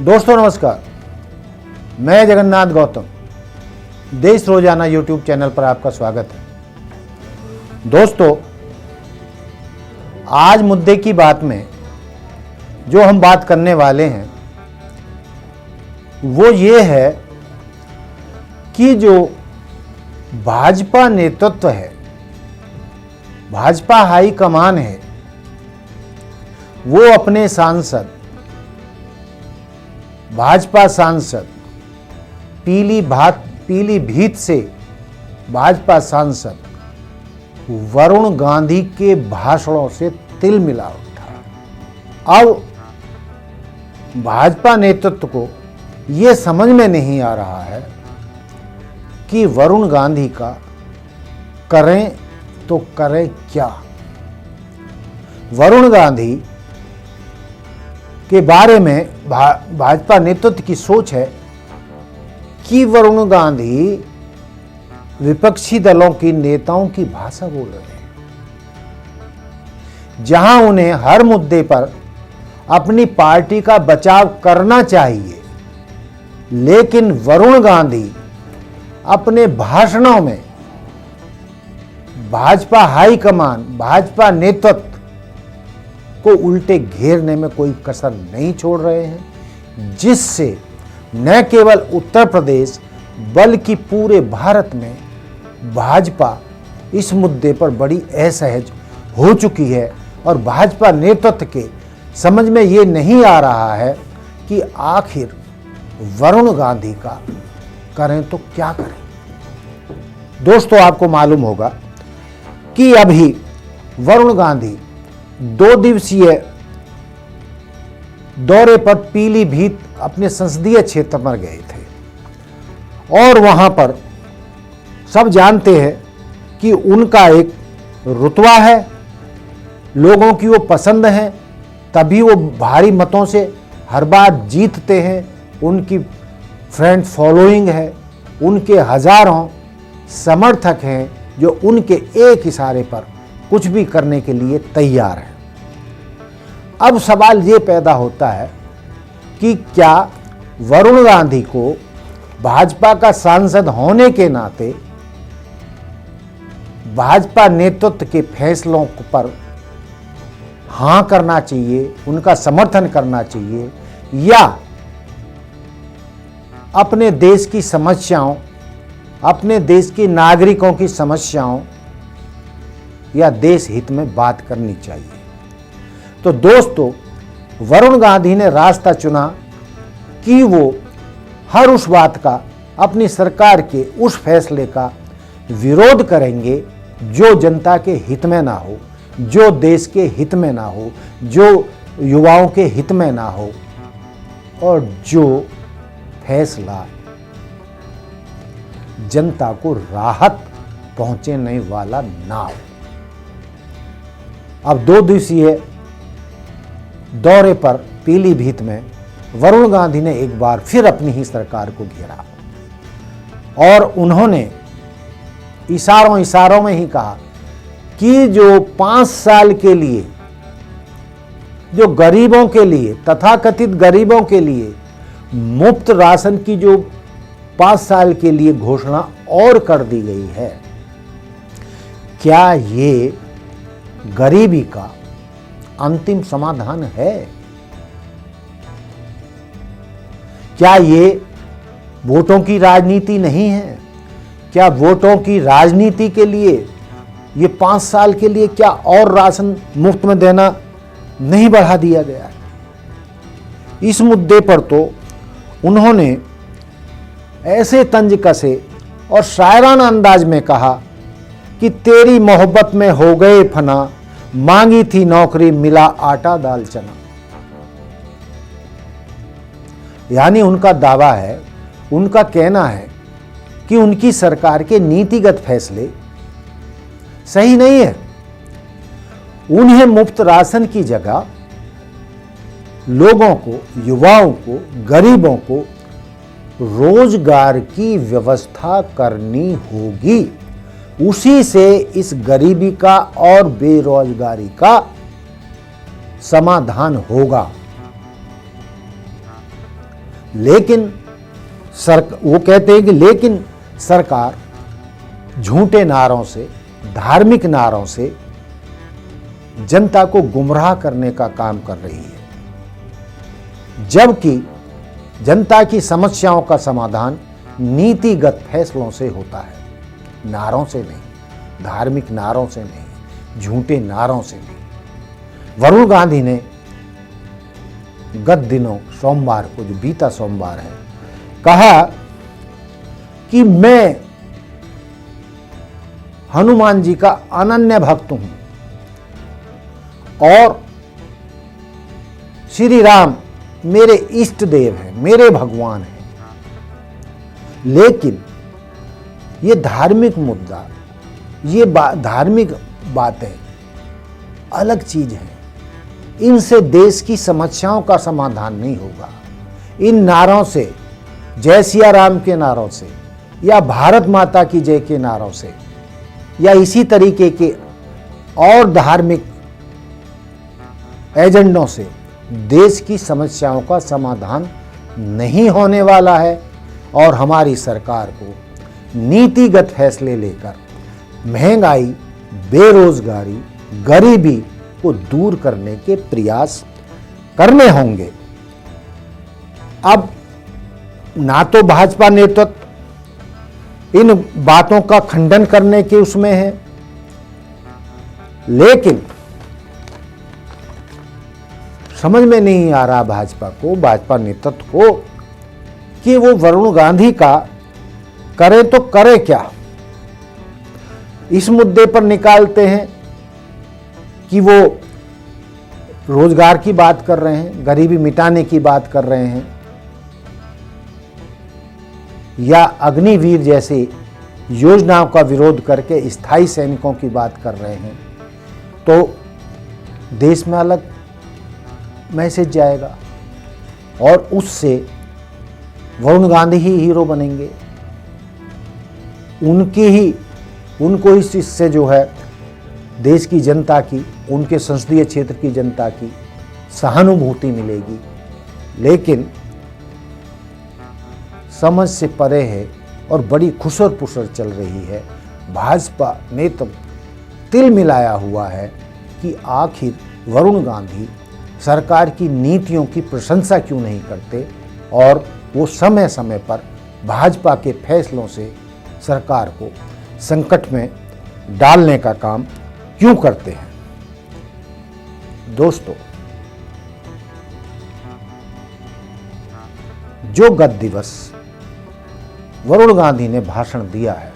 दोस्तों नमस्कार, मैं जगन्नाथ गौतम देश रोजाना यूट्यूब चैनल पर आपका स्वागत है। दोस्तों, आज मुद्दे की बात में जो हम बात करने वाले हैं वो ये है कि जो भाजपा नेतृत्व है, भाजपा हाईकमान है, वो अपने सांसद, भाजपा सांसद पीलीभीत से भाजपा सांसद वरुण गांधी के भाषणों से तिल मिला उठा। अब भाजपा नेतृत्व को ये समझ में नहीं आ रहा है कि वरुण गांधी का करें तो करें क्या। वरुण गांधी के बारे में भाजपा नेतृत्व की सोच है कि वरुण गांधी विपक्षी दलों के नेताओं की भाषा बोल रहे हैं, जहां उन्हें हर मुद्दे पर अपनी पार्टी का बचाव करना चाहिए, लेकिन वरुण गांधी अपने भाषणों में भाजपा हाईकमान, भाजपा नेतृत्व को उल्टे घेरने में कोई कसर नहीं छोड़ रहे हैं, जिससे न केवल उत्तर प्रदेश बल्कि पूरे भारत में भाजपा इस मुद्दे पर बड़ी असहज हो चुकी है। और भाजपा नेतृत्व के समझ में ये नहीं आ रहा है कि आखिर वरुण गांधी का करें तो क्या करें। दोस्तों, आपको मालूम होगा कि अभी वरुण गांधी 2 दिवसीय दौरे पर पीलीभीत अपने संसदीय क्षेत्र पर गए थे और वहां पर सब जानते हैं कि उनका एक रुतबा है, लोगों की वो पसंद है, तभी वो भारी मतों से हर बार जीतते हैं। उनकी फ्रेंड फॉलोइंग है, उनके हजारों समर्थक हैं जो उनके एक इशारे पर कुछ भी करने के लिए तैयार हैं। अब सवाल ये पैदा होता है कि क्या वरुण गांधी को भाजपा का सांसद होने के नाते भाजपा नेतृत्व के फैसलों पर हां करना चाहिए, उनका समर्थन करना चाहिए, या अपने देश की समस्याओं, अपने देश के नागरिकों की समस्याओं या देश हित में बात करनी चाहिए। तो दोस्तों, वरुण गांधी ने रास्ता चुना कि वो हर उस बात का, अपनी सरकार के उस फैसले का विरोध करेंगे जो जनता के हित में ना हो, जो देश के हित में ना हो, जो युवाओं के हित में ना हो, और जो फैसला जनता को राहत पहुंचाने वाला ना हो। अब 2 दिवसीय दौरे पर पीलीभीत में वरुण गांधी ने एक बार फिर अपनी ही सरकार को घेरा और उन्होंने इशारों में ही कहा कि जो 5 साल के लिए, जो गरीबों के लिए, तथाकथित गरीबों के लिए मुफ्त राशन की जो 5 साल के लिए घोषणा और कर दी गई है, क्या ये गरीबी का अंतिम समाधान है? क्या ये वोटों की राजनीति नहीं है? क्या वोटों की राजनीति के लिए ये 5 साल के लिए क्या और राशन मुफ्त में देना नहीं बढ़ा दिया गया है? इस मुद्दे पर तो उन्होंने ऐसे तंज कसे और शायराना अंदाज में कहा कि तेरी मोहब्बत में हो गए फना, मांगी थी नौकरी मिला आटा दाल चना। यानी उनका दावा है, उनका कहना है कि उनकी सरकार के नीतिगत फैसले सही नहीं है। उन्हें मुफ्त राशन की जगह लोगों को, युवाओं को, गरीबों को रोजगार की व्यवस्था करनी होगी। उसी से इस गरीबी का और बेरोजगारी का समाधान होगा। लेकिन वो कहते हैं कि लेकिन सरकार झूठे नारों से, धार्मिक नारों से जनता को गुमराह करने का काम कर रही है, जबकि जनता की समस्याओं का समाधान नीतिगत फैसलों से होता है, नारों से नहीं, धार्मिक नारों से नहीं, झूठे नारों से नहीं। वरुण गांधी ने गत दिनों सोमवार को, जो बीता सोमवार है, कहा कि मैं हनुमान जी का अनन्य भक्त हूं और श्री राम मेरे इष्ट देव हैं, मेरे भगवान हैं। लेकिन ये धार्मिक मुद्दा, ये धार्मिक बातें अलग चीज है। इनसे देश की समस्याओं का समाधान नहीं होगा। इन नारों से, जय सिया राम के नारों से या भारत माता की जय के नारों से या इसी तरीके के और धार्मिक एजेंडों से देश की समस्याओं का समाधान नहीं होने वाला है। और हमारी सरकार को नीतिगत फैसले लेकर महंगाई, बेरोजगारी, गरीबी को दूर करने के प्रयास करने होंगे। अब ना तो भाजपा नेतृत्व इन बातों का खंडन करने के उसमें है, लेकिन समझ में नहीं आ रहा भाजपा नेतृत्व को कि वो वरुण गांधी का करे तो करे क्या। इस मुद्दे पर निकालते हैं कि वो रोजगार की बात कर रहे हैं, गरीबी मिटाने की बात कर रहे हैं, या अग्निवीर जैसे योजनाओं का विरोध करके स्थायी सैनिकों की बात कर रहे हैं, तो देश में अलग मैसेज जाएगा और उससे वरुण गांधी ही हीरो बनेंगे। उनको इस इससे जो है देश की जनता की, उनके संसदीय क्षेत्र की जनता की सहानुभूति मिलेगी। लेकिन समझ से परे है और बड़ी खुसर पुसर चल रही है। भाजपा नेतृत्व तिल मिलाया हुआ है कि आखिर वरुण गांधी सरकार की नीतियों की प्रशंसा क्यों नहीं करते और वो समय समय पर भाजपा के फैसलों से सरकार को संकट में डालने का काम क्यों करते हैं। दोस्तों, जो गत दिवस वरुण गांधी ने भाषण दिया है,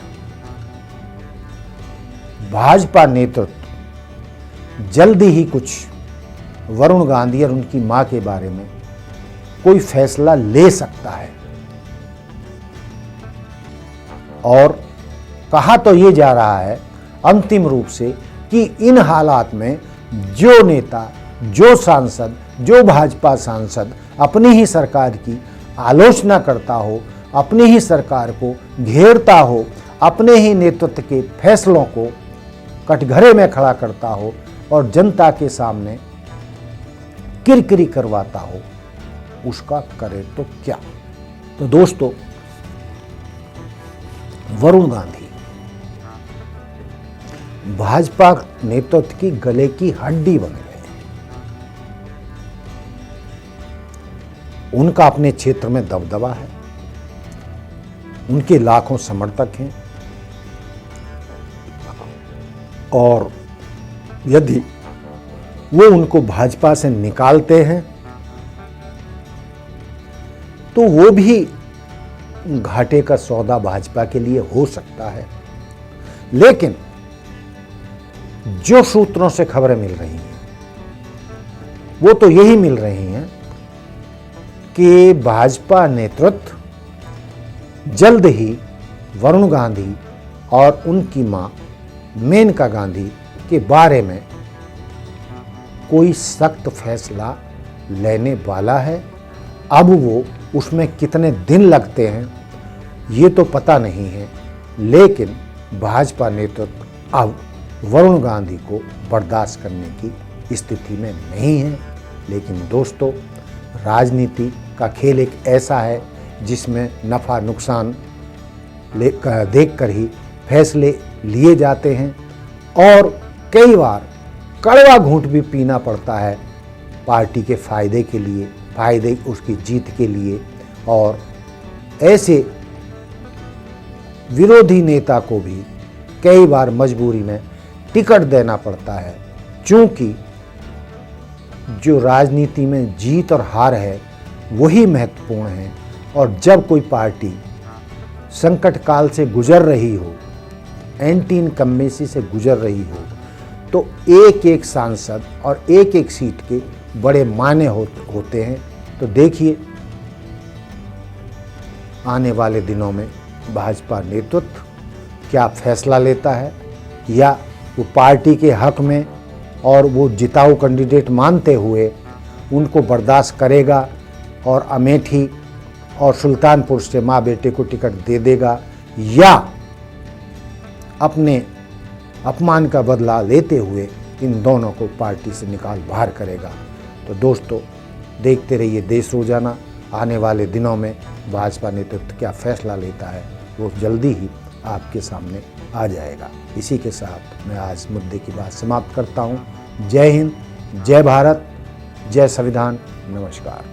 भाजपा नेतृत्व जल्दी ही कुछ वरुण गांधी और उनकी मां के बारे में कोई फैसला ले सकता है। और कहा तो ये जा रहा है अंतिम रूप से कि इन हालात में जो नेता, जो सांसद, जो भाजपा सांसद अपनी ही सरकार की आलोचना करता हो, अपनी ही सरकार को घेरता हो, अपने ही नेतृत्व के फैसलों को कटघरे में खड़ा करता हो और जनता के सामने किरकिरी करवाता हो, उसका करे तो क्या। तो दोस्तों, वरुण गांधी भाजपा नेतृत्व की गले की हड्डी बन गए। उनका अपने क्षेत्र में दबदबा है, उनके लाखों समर्थक हैं और यदि वो उनको भाजपा से निकालते हैं तो वो भी घाटे का सौदा भाजपा के लिए हो सकता है। लेकिन जो सूत्रों से खबरें मिल रही हैं वो तो यही मिल रही हैं कि भाजपा नेतृत्व जल्द ही वरुण गांधी और उनकी मां मेनका गांधी के बारे में कोई सख्त फैसला लेने वाला है। अब वो उसमें कितने दिन लगते हैं ये तो पता नहीं है, लेकिन भाजपा नेतृत्व अब वरुण गांधी को बर्दाश्त करने की स्थिति में नहीं है। लेकिन दोस्तों, राजनीति का खेल एक ऐसा है जिसमें नफ़ा नुकसान देख कर ही फैसले लिए जाते हैं और कई बार कड़वा घूंट भी पीना पड़ता है पार्टी के फायदे के लिए, फायदे उसकी जीत के लिए। और ऐसे विरोधी नेता को भी कई बार मजबूरी में टिकट देना पड़ता है, क्योंकि जो राजनीति में जीत और हार है वही महत्वपूर्ण है। और जब कोई पार्टी संकट काल से गुजर रही हो, एंटी इनकम्बेंसी से गुजर रही हो, तो एक एक सांसद और एक एक सीट के बड़े मायने होते हैं। तो देखिए आने वाले दिनों में भाजपा नेतृत्व क्या फैसला लेता है, या वो पार्टी के हक में और वो जिताऊ कैंडिडेट मानते हुए उनको बर्दाश्त करेगा और अमेठी और सुल्तानपुर से माँ बेटे को टिकट दे देगा, या अपने अपमान का बदला लेते हुए इन दोनों को पार्टी से निकाल बाहर करेगा। तो दोस्तों देखते रहिए देश रोजाना। आने वाले दिनों में भाजपा नेतृत्व क्या फैसला लेता है वो जल्दी ही आपके सामने आ जाएगा। इसी के साथ मैं आज मुद्दे की बात समाप्त करता हूँ। जय हिंद, जय भारत, जय संविधान, नमस्कार।